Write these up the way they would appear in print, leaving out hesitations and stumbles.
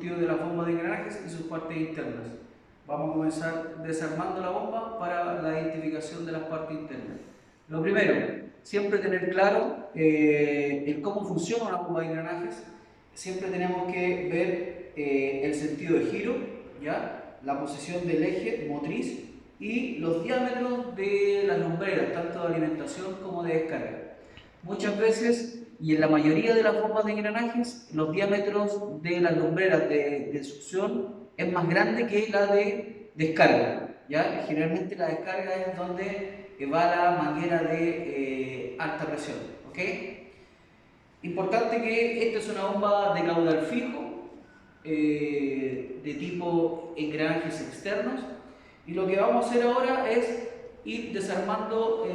surtido de las bombas de engranajes y sus partes internas. Vamos a comenzar desarmando la bomba para la identificación de las partes internas. Lo primero, siempre tener claro el cómo funciona una bomba de engranajes. Siempre tenemos que ver el sentido de giro, ¿ya? La posición del eje motriz y los diámetros de las lumbreras, tanto de alimentación como de descarga. Muchas veces, y en la mayoría de las bombas de engranajes, los diámetros de las lumbreras de succión es más grande que la de descarga, ¿ya? Generalmente la descarga es donde va la manguera de alta presión, ¿ok? Importante que esta es una bomba de caudal fijo, de tipo engranajes externos, y lo que vamos a hacer ahora es ir desarmando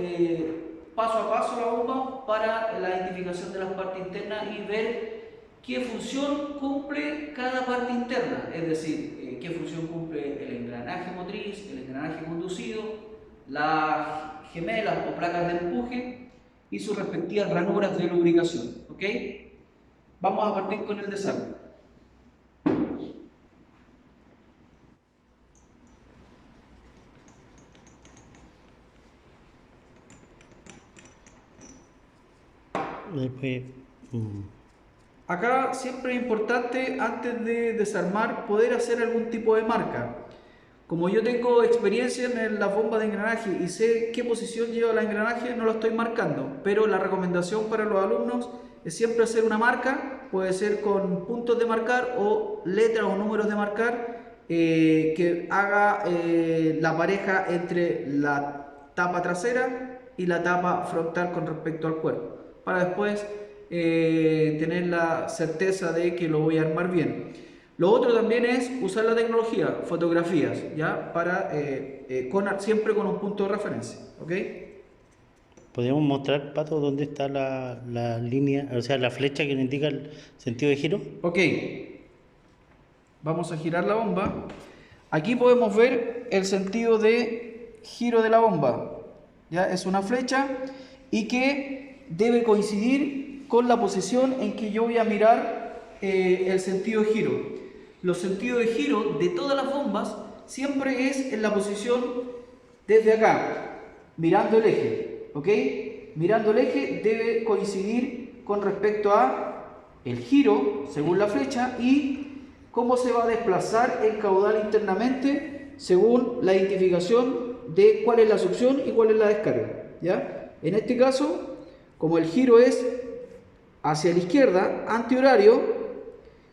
paso a paso la bomba para la identificación de las partes internas y ver qué función cumple cada parte interna, es decir, qué función cumple el engranaje motriz, el engranaje conducido, las gemelas o placas de empuje y sus respectivas ranuras de lubricación, ¿ok? Vamos a partir con el desarme. Después, Acá siempre es importante, antes de desarmar, poder hacer algún tipo de marca. Como yo tengo experiencia en las bombas de engranaje y sé qué posición lleva el engranaje, no lo estoy marcando. Pero la recomendación para los alumnos es siempre hacer una marca, puede ser con puntos de marcar o letras o números de marcar, que haga la pareja entre la tapa trasera y la tapa frontal con respecto al cuerpo, para después tener la certeza de que lo voy a armar bien. Lo otro también es usar la tecnología, fotografías, ¿ya? Para, siempre con un punto de referencia, ¿ok? ¿podríamos mostrar, Pato, dónde está la línea, o sea, la flecha que nos indica el sentido de giro? Ok, vamos a girar la bomba. Aquí podemos ver el sentido de giro de la bomba, ¿ya? Es una flecha y que debe coincidir con la posición en que yo voy a mirar el sentido de giro. Los sentidos de giro de todas las bombas siempre es en la posición desde acá, mirando el eje, ¿ok? Mirando el eje debe coincidir con respecto a el giro, según la flecha, y cómo se va a desplazar el caudal internamente según la identificación de cuál es la succión y cuál es la descarga, ¿ya? En este caso, como el giro es hacia la izquierda, antihorario,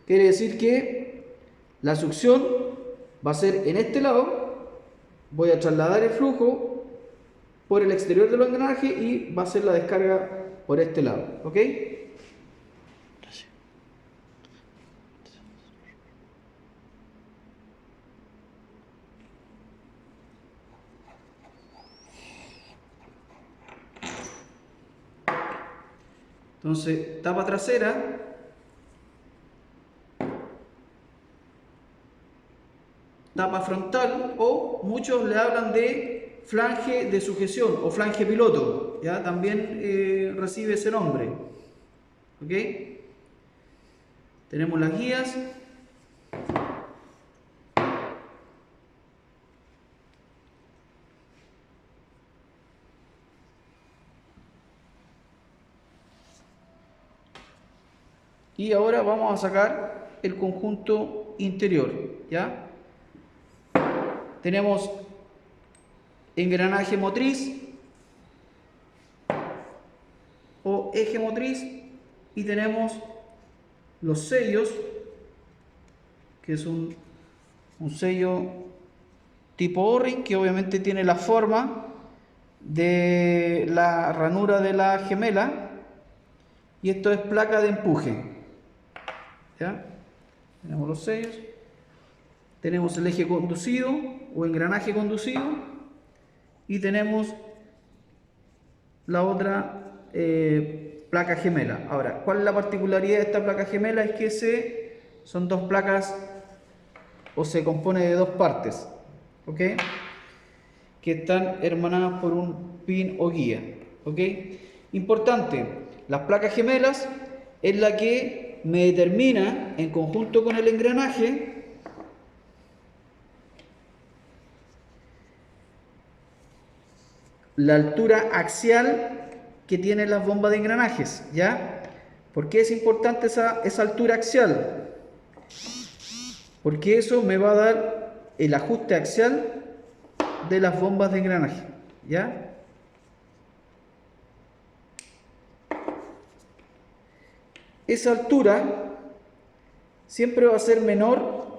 quiere decir que la succión va a ser en este lado, voy a trasladar el flujo por el exterior del engranaje y va a ser la descarga por este lado, ¿ok? Gracias. Entonces, tapa trasera, tapa frontal, o muchos le hablan de flange de sujeción o flange piloto, ¿ya? También recibe ese nombre, ¿ok? Tenemos las guías. Y ahora vamos a sacar el conjunto interior, ¿ya? Tenemos engranaje motriz o eje motriz y tenemos los sellos, que es un sello tipo O-ring que obviamente tiene la forma de la ranura de la gemela, y esto es placa de empuje, ¿ya? Tenemos los sellos, tenemos el eje conducido o engranaje conducido y tenemos la otra placa gemela. Ahora, ¿cuál es la particularidad de esta placa gemela? Es que son dos placas, o se compone de dos partes, ¿ok? Que están hermanadas por un pin o guía, ¿ok? Importante, las placas gemelas es la que me determina, en conjunto con el engranaje, la altura axial que tienen las bombas de engranajes, ¿ya? ¿Por qué es importante esa altura axial? Porque eso me va a dar el ajuste axial de las bombas de engranaje, ¿ya? Esa altura siempre va a ser menor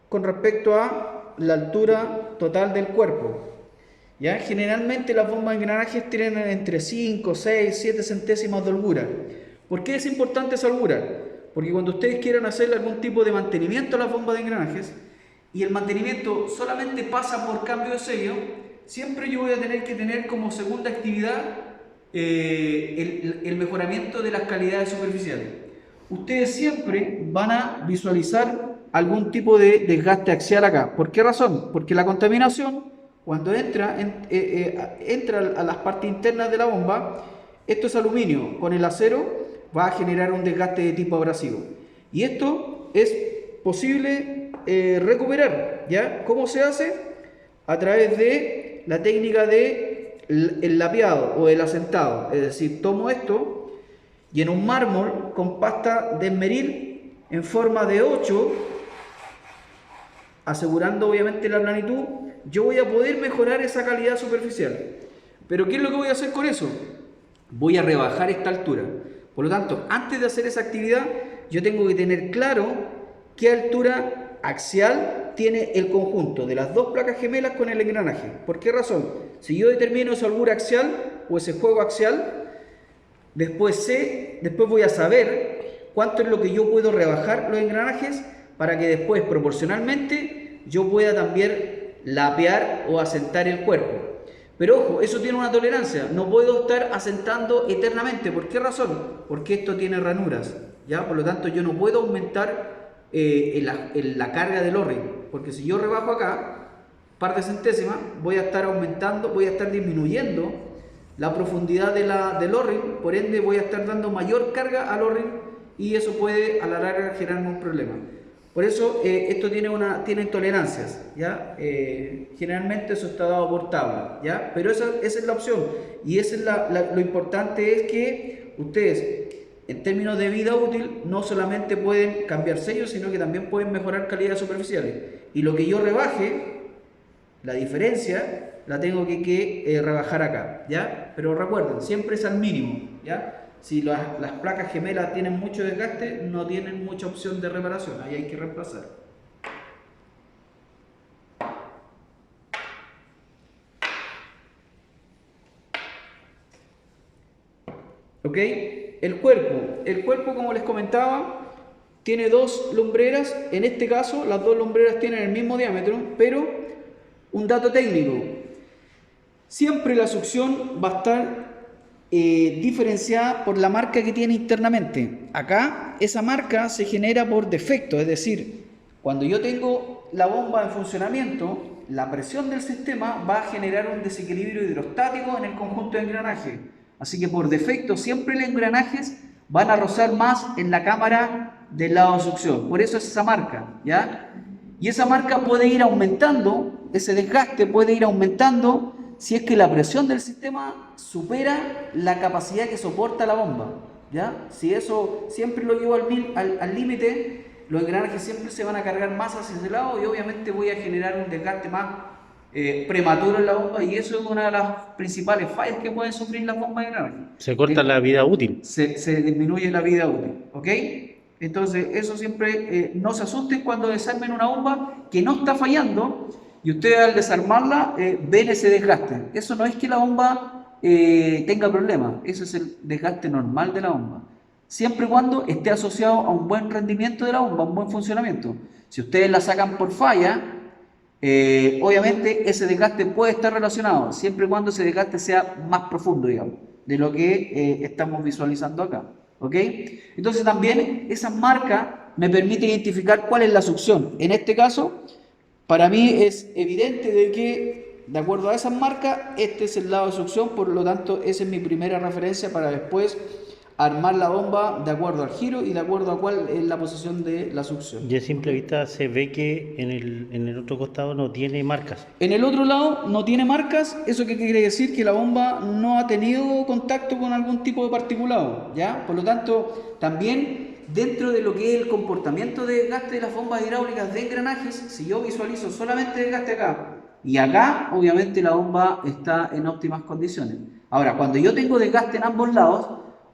con respecto a la altura total del cuerpo, ¿ya? Generalmente las bombas de engranajes tienen entre 5, 6, 7 centésimas de holgura. ¿Por qué es importante esa holgura? Porque cuando ustedes quieran hacer algún tipo de mantenimiento a las bombas de engranajes y el mantenimiento solamente pasa por cambio de sello, siempre yo voy a tener que tener como segunda actividad el mejoramiento de las calidades superficiales. Ustedes siempre van a visualizar algún tipo de desgaste axial acá. ¿Por qué razón? Porque la contaminación, cuando entra a las partes internas de la bomba, esto es aluminio, con el acero va a generar un desgaste de tipo abrasivo. Y esto es posible recuperar, ¿ya? ¿Cómo se hace? A través de la técnica de el lapeado o el asentado. Es decir, tomo esto y en un mármol con pasta de esmeril en forma de 8, asegurando obviamente la planitud, yo voy a poder mejorar esa calidad superficial. Pero ¿qué es lo que voy a hacer con eso? Voy a rebajar esta altura. Por lo tanto, antes de hacer esa actividad, yo tengo que tener claro qué altura axial tiene el conjunto de las dos placas gemelas con el engranaje. ¿Por qué razón? Si yo determino esa holgura axial o ese juego axial, después voy a saber cuánto es lo que yo puedo rebajar los engranajes para que después, proporcionalmente, yo pueda también lapear o asentar el cuerpo. Pero ojo, eso tiene una tolerancia, no puedo estar asentando eternamente. ¿Por qué razón? Porque esto tiene ranuras, ¿ya? Por lo tanto, yo no puedo aumentar la carga del O-ring, porque si yo rebajo acá, par de centésimas, voy a estar aumentando, voy a estar disminuyendo la profundidad del O-ring, por ende voy a estar dando mayor carga al O-ring y eso puede a la larga generarme un problema. Por eso esto tiene tolerancias, ¿ya? Generalmente eso está dado por tabla, ¿ya? Pero esa es la opción y lo importante es que ustedes en términos de vida útil no solamente pueden cambiar sellos, sino que también pueden mejorar calidades superficiales. Y lo que yo rebaje, la diferencia, la tengo que rebajar acá, ¿ya? Pero recuerden, siempre es al mínimo, ¿ya? Si las placas gemelas tienen mucho desgaste, no tienen mucha opción de reparación, ahí hay que reemplazar. ¿Ok? El cuerpo, como les comentaba, tiene dos lumbreras. En este caso, las dos lumbreras tienen el mismo diámetro, pero un dato técnico: siempre la succión va a estar diferenciada por la marca que tiene internamente. Acá esa marca se genera por defecto, es decir, cuando yo tengo la bomba en funcionamiento, la presión del sistema va a generar un desequilibrio hidrostático en el conjunto de engranaje. Así que por defecto siempre los engranajes van a rozar más en la cámara del lado de succión. Por eso es esa marca, ¿ya? Y esa marca puede ir aumentando, ese desgaste puede ir aumentando si es que la presión del sistema supera la capacidad que soporta la bomba, ¿ya? Si eso siempre lo llevo al límite, los engranajes siempre se van a cargar más hacia ese lado y obviamente voy a generar un desgaste más prematuro en la bomba, y eso es una de las principales fallas que pueden sufrir las bombas de engranaje. Se corta la vida útil. Se disminuye la vida útil, ¿ok? Entonces, eso siempre, no se asusten cuando desarmen una bomba que no está fallando y ustedes al desarmarla ven ese desgaste. Eso no es que la bomba tenga problemas, eso es el desgaste normal de la bomba. Siempre y cuando esté asociado a un buen rendimiento de la bomba, un buen funcionamiento. Si ustedes la sacan por falla, obviamente ese desgaste puede estar relacionado, siempre y cuando ese desgaste sea más profundo, digamos, de lo que estamos visualizando acá. ¿Ok? Entonces también esa marca me permite identificar cuál es la succión. En este caso, para mí es evidente de que, de acuerdo a esas marcas, este es el lado de succión, por lo tanto, esa es mi primera referencia para después armar la bomba de acuerdo al giro y de acuerdo a cuál es la posición de la succión. Y a simple vista se ve que en el otro costado no tiene marcas. En el otro lado no tiene marcas, ¿eso qué quiere decir? Que la bomba no ha tenido contacto con algún tipo de particulado, ¿ya? Por lo tanto, también dentro de lo que es el comportamiento de desgaste de las bombas hidráulicas de engranajes, si yo visualizo solamente desgaste acá y acá, obviamente la bomba está en óptimas condiciones. Ahora, cuando yo tengo desgaste en ambos lados,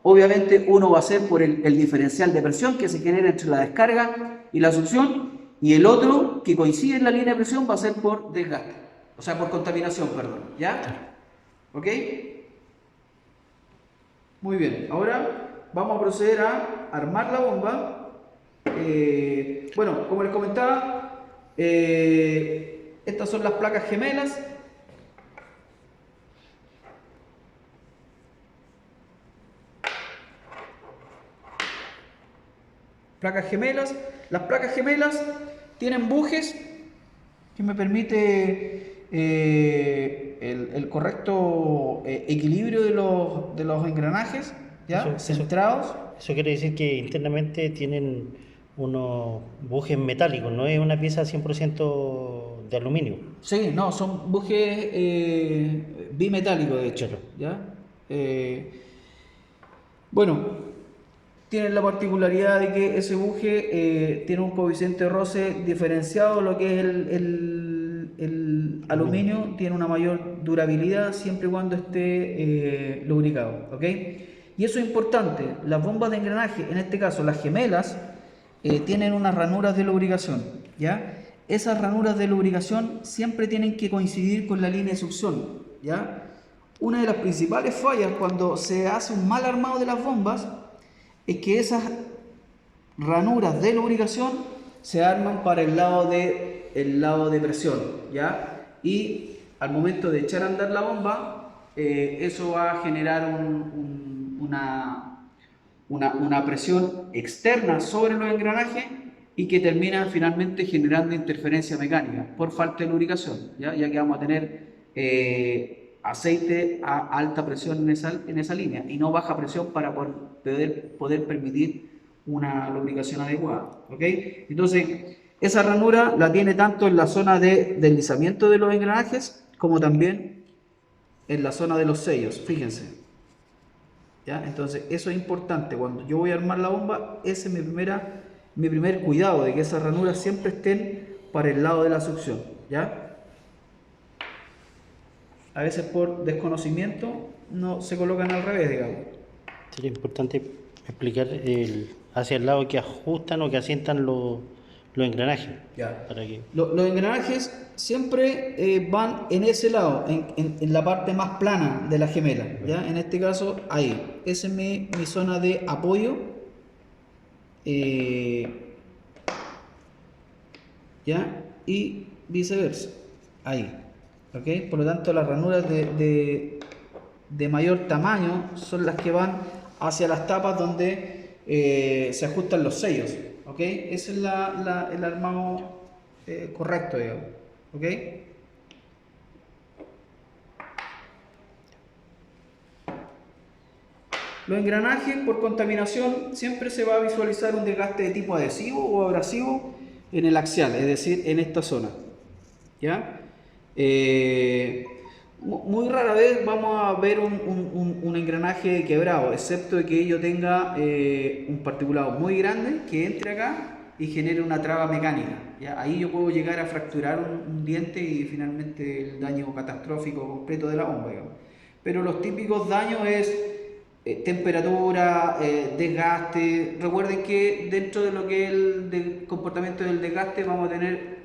obviamente uno va a ser por el diferencial de presión que se genera entre la descarga y la succión, y el otro que coincide en la línea de presión va a ser por desgaste, o sea, por contaminación, perdón, ¿ya? ¿Ok? Muy bien, ahora vamos a proceder a armar la bomba. Bueno, como les comentaba, estas son las placas gemelas. Placas gemelas. Las placas gemelas tienen bujes que me permite el correcto equilibrio de los engranajes, ¿ya? Centrados. Eso quiere decir que internamente tienen unos bujes metálicos, no es una pieza 100% de aluminio. Sí, no, son bujes bimetálicos, de hecho, Claro. ¿ya? Bueno, tienen la particularidad de que ese buje tiene un coeficiente de roce diferenciado, lo que es el aluminio tiene una mayor durabilidad siempre y cuando esté lubricado, ¿ok? Y eso es importante, las bombas de engranaje, en este caso las gemelas, tienen unas ranuras de lubricación, ¿ya? Esas ranuras de lubricación siempre tienen que coincidir con la línea de succión, ¿ya? Una de las principales fallas cuando se hace un mal armado de las bombas es que esas ranuras de lubricación se arman para el lado de presión, ¿ya? Y al momento de echar a andar la bomba, eso va a generar una presión externa sobre los engranajes y que termina finalmente generando interferencia mecánica por falta de lubricación, ¿ya? Ya que vamos a tener aceite a alta presión en esa línea y no baja presión para poder permitir una lubricación adecuada, ¿ok? Entonces, esa ranura la tiene tanto en la zona de deslizamiento de los engranajes como también en la zona de los sellos, fíjense, ¿ya? Entonces, eso es importante, cuando yo voy a armar la bomba, ese es mi primer cuidado, de que esas ranuras siempre estén para el lado de la succión, ¿ya? A veces por desconocimiento no se colocan al revés, digamos. Sería importante explicar hacia el lado que ajustan o que asientan los engranajes. Ya. Para que... Los engranajes siempre van en ese lado, en la parte más plana de la gemela, ¿ya? En este caso, ahí. Esa es mi zona de apoyo. ¿Ya? Y viceversa. Ahí. ¿Ok? Por lo tanto, las ranuras de mayor tamaño son las que van hacia las tapas donde se ajustan los sellos. ¿Ok? Ese es el armado correcto, digamos. ¿Ok? Los engranajes por contaminación siempre se va a visualizar un desgaste de tipo adhesivo o abrasivo en el axial, es decir, en esta zona. ¿Ya? Muy rara vez vamos a ver un engranaje quebrado, excepto de que ello tenga un particulado muy grande que entre acá y genere una traba mecánica, ¿ya? Ahí yo puedo llegar a fracturar un diente y finalmente el daño catastrófico completo de la bomba, digamos. Pero los típicos daños es temperatura, desgaste. Recuerden que dentro de lo que es el comportamiento del desgaste vamos a tener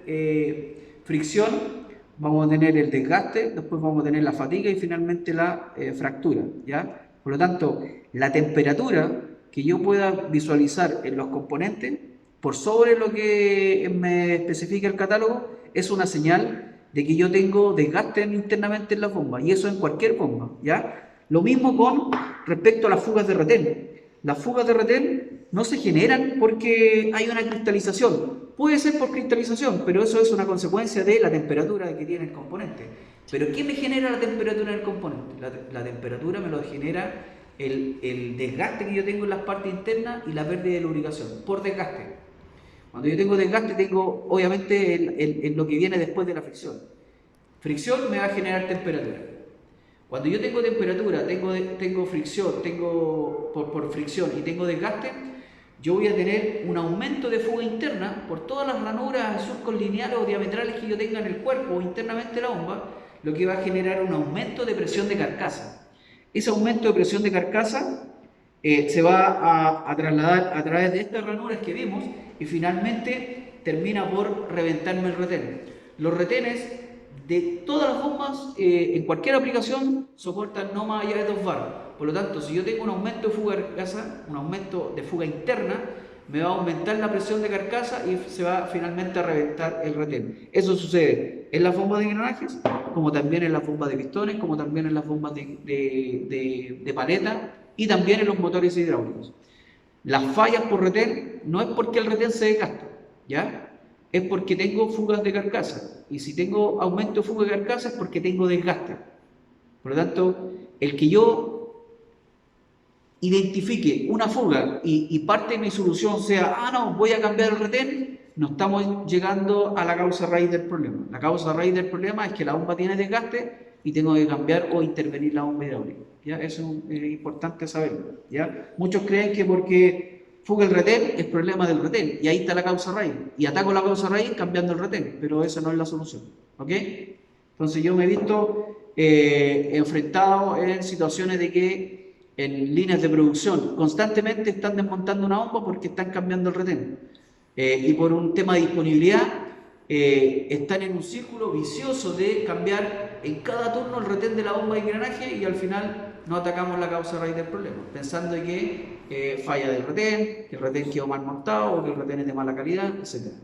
fricción, vamos a tener el desgaste, después vamos a tener la fatiga y finalmente la fractura, ¿ya? Por lo tanto, la temperatura que yo pueda visualizar en los componentes por sobre lo que me especifica el catálogo es una señal de que yo tengo desgaste internamente en la bomba, y eso en cualquier bomba, ¿ya? Lo mismo con respecto a las fugas de retén. Las fugas de retén no se generan porque hay una cristalización. Puede ser por cristalización, pero eso es una consecuencia de la temperatura que tiene el componente. ¿Pero qué me genera la temperatura del componente? La temperatura me lo genera el desgaste que yo tengo en las partes internas y la pérdida de lubricación por desgaste. Cuando yo tengo desgaste, tengo obviamente lo que viene después de la fricción. Fricción me va a generar temperatura. Cuando yo tengo temperatura, tengo fricción, tengo por fricción y tengo desgaste, yo voy a tener un aumento de fuga interna por todas las ranuras, surcos lineales o diametrales que yo tenga en el cuerpo o internamente en la bomba, lo que va a generar un aumento de presión de carcasa. Ese aumento de presión de carcasa se va a trasladar a través de estas ranuras que vimos y finalmente termina por reventarme el retén. Los retenes de todas las bombas en cualquier aplicación soportan no más allá de 2 bar. Por lo tanto, si yo tengo un aumento de fuga de carcasa, un aumento de fuga interna, me va a aumentar la presión de carcasa y se va finalmente a reventar el retén. Eso sucede en las bombas de engranajes, como también en las bombas de pistones, como también en las bombas de paleta y también en los motores hidráulicos. Las fallas por retén no es porque el retén se desgasta, ¿ya? Es porque tengo fugas de carcasa. Y si tengo aumento de fuga de carcasa es porque tengo desgaste. Por lo tanto, el que yo identifique una fuga y parte de mi solución sea, no, voy a cambiar el retén, no estamos llegando a la causa raíz del problema. La causa raíz del problema es que la bomba tiene desgaste y tengo que cambiar o intervenir la bomba hidráulica. ¿Ya? Eso es importante saberlo. ¿Ya? Muchos creen que porque fuga el retén es problema del retén y ahí está la causa raíz. Y ataco la causa raíz cambiando el retén, pero esa no es la solución. ¿Ok? Entonces yo me he visto enfrentado en situaciones de que en líneas de producción constantemente están desmontando una bomba porque están cambiando el retén. Y por un tema de disponibilidad están en un círculo vicioso de cambiar en cada turno el retén de la bomba de engranaje y al final no atacamos la causa raíz del problema, pensando que falla del retén, que el retén quedó mal montado o que el retén es de mala calidad, etc.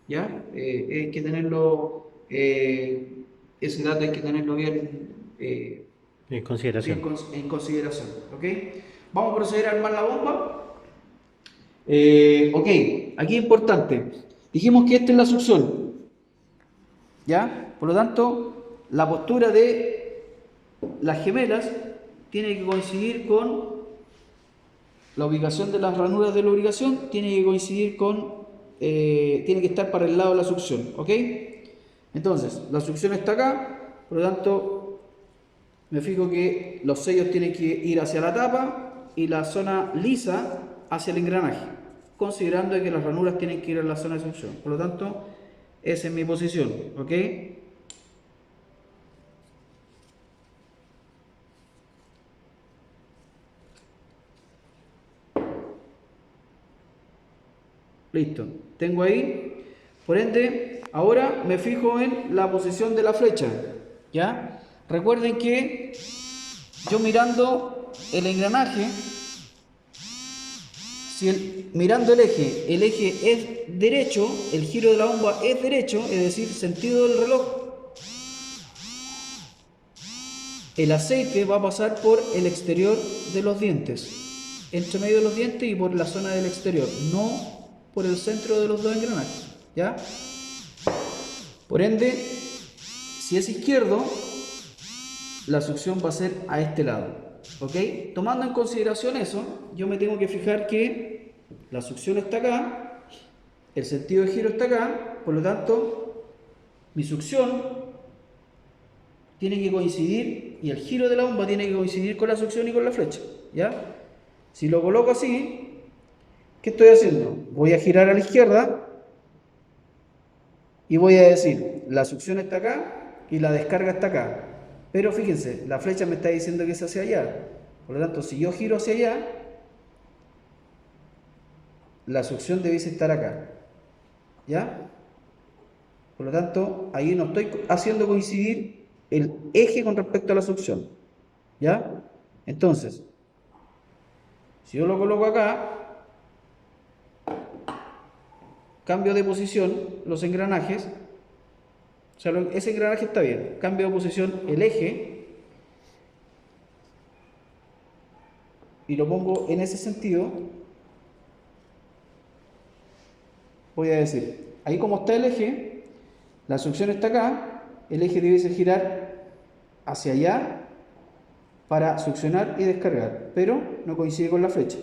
¿Ya? Hay que tenerlo, ese dato hay que tenerlo bien En consideración. en consideración. ¿Ok? Vamos a proceder a armar la bomba. Ok, aquí es importante. Dijimos que esta es la succión. ¿Ya? Por lo tanto, la postura de las gemelas tiene que coincidir con la ubicación de las ranuras de lubricación, tiene que coincidir con, tiene que estar para el lado de la succión. ¿Ok? Entonces, la succión está acá, por lo tanto, me fijo que los sellos tienen que ir hacia la tapa y la zona lisa hacia el engranaje, considerando que las ranuras tienen que ir a la zona de succión. Por lo tanto, esa es mi posición, ¿ok? Listo, tengo ahí. Por ende, ahora me fijo en la posición de la flecha, ¿ya? Recuerden que yo mirando el engranaje, si mirando el eje es derecho, el giro de la bomba es derecho, es decir, sentido del reloj, el aceite va a pasar por el exterior de los dientes, entre medio de los dientes y por la zona del exterior, no por el centro de los dos engranajes, ¿ya? Por ende, si es izquierdo, la succión va a ser a este lado, ¿ok? Tomando en consideración eso, yo me tengo que fijar que la succión está acá, el sentido de giro está acá, por lo tanto, mi succión tiene que coincidir y el giro de la bomba tiene que coincidir con la succión y con la flecha, ¿ya? Si lo coloco así, ¿qué estoy haciendo? Voy a girar a la izquierda y voy a decir, la succión está acá y la descarga está acá. Pero fíjense, la flecha me está diciendo que es hacia allá. Por lo tanto, si yo giro hacia allá, la succión debiese estar acá. ¿Ya? Por lo tanto, ahí no estoy haciendo coincidir el eje con respecto a la succión. ¿Ya? Entonces, si yo lo coloco acá, cambio de posición los engranajes. O sea, ese engranaje está bien. Cambio de posición el eje y lo pongo en ese sentido. Voy a decir, ahí como está el eje, la succión está acá, el eje debe girar hacia allá para succionar y descargar, pero no coincide con la flecha.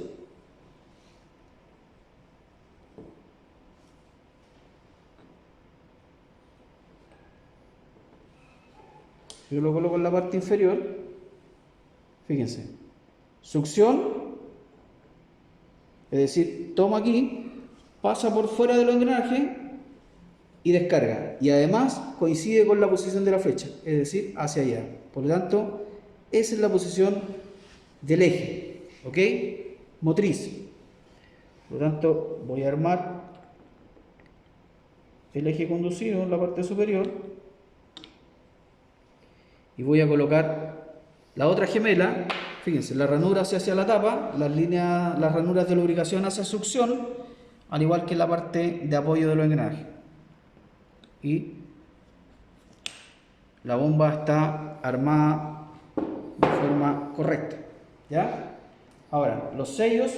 Yo lo coloco en la parte inferior, fíjense, succión, es decir, toma aquí, pasa por fuera del engranaje y descarga, y además coincide con la posición de la flecha, es decir, hacia allá. Por lo tanto, esa es la posición del eje, ¿ok? Motriz. Por lo tanto, voy a armar el eje conducido en la parte superior y voy a colocar la otra gemela. Fíjense, la ranura hacia la tapa, las ranuras de lubricación hacia succión, al igual que la parte de apoyo de los engranajes. Y la bomba está armada de forma correcta, ¿ya? Ahora, los sellos.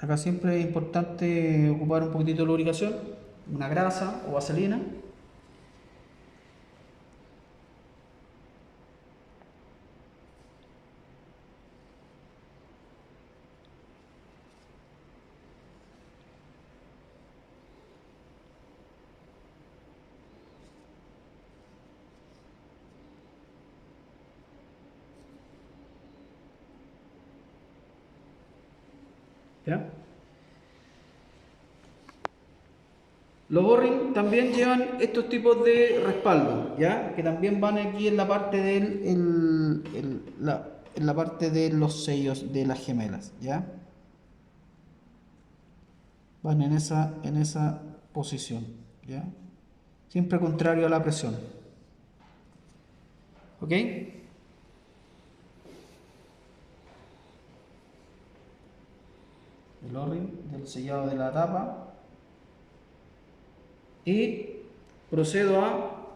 Acá siempre es importante ocupar un poquitito de lubricación, una grasa o vaselina. ¿Ya? Los O-ring también llevan estos tipos de respaldo, ¿ya? Que también van aquí en la parte en la parte de los sellos de las gemelas, ¿ya? Van en esa posición, ¿ya? Siempre contrario a la presión. ¿Ok? El O-ring del sellado de la tapa. Y procedo a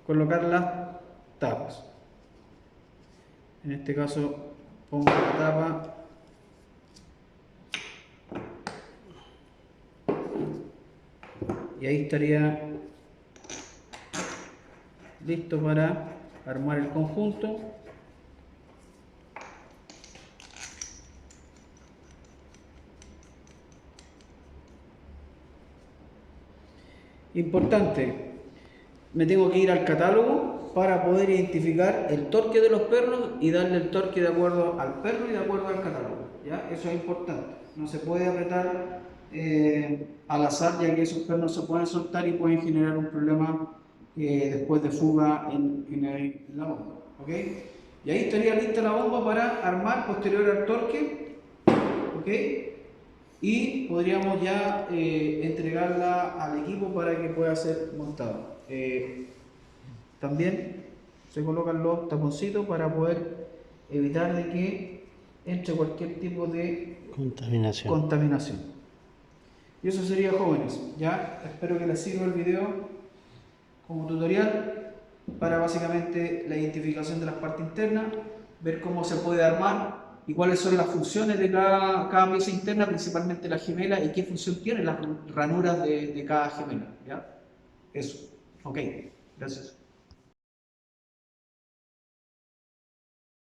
colocar las tapas. En este caso pongo la tapa y ahí estaría listo para armar el conjunto. Importante, me tengo que ir al catálogo para poder identificar el torque de los pernos y darle el torque de acuerdo al perno y de acuerdo al catálogo, ¿ya? Eso es importante, no se puede apretar al azar, ya que esos pernos se pueden soltar y pueden generar un problema después de fuga en la bomba, ¿ok? Y ahí estaría lista la bomba para armar posterior al torque, ¿ok? Y podríamos ya entregarla al equipo para que pueda ser montado. También se colocan los taponcitos para poder evitar de que entre cualquier tipo de contaminación. Y eso sería, jóvenes. Ya espero que les sirva el video como tutorial para básicamente la identificación de las partes internas, ver cómo se puede armar y cuáles son las funciones de cada pieza interna, principalmente la gemela, y qué función tienen las ranuras de cada gemela, ¿ya? Eso. Ok, gracias.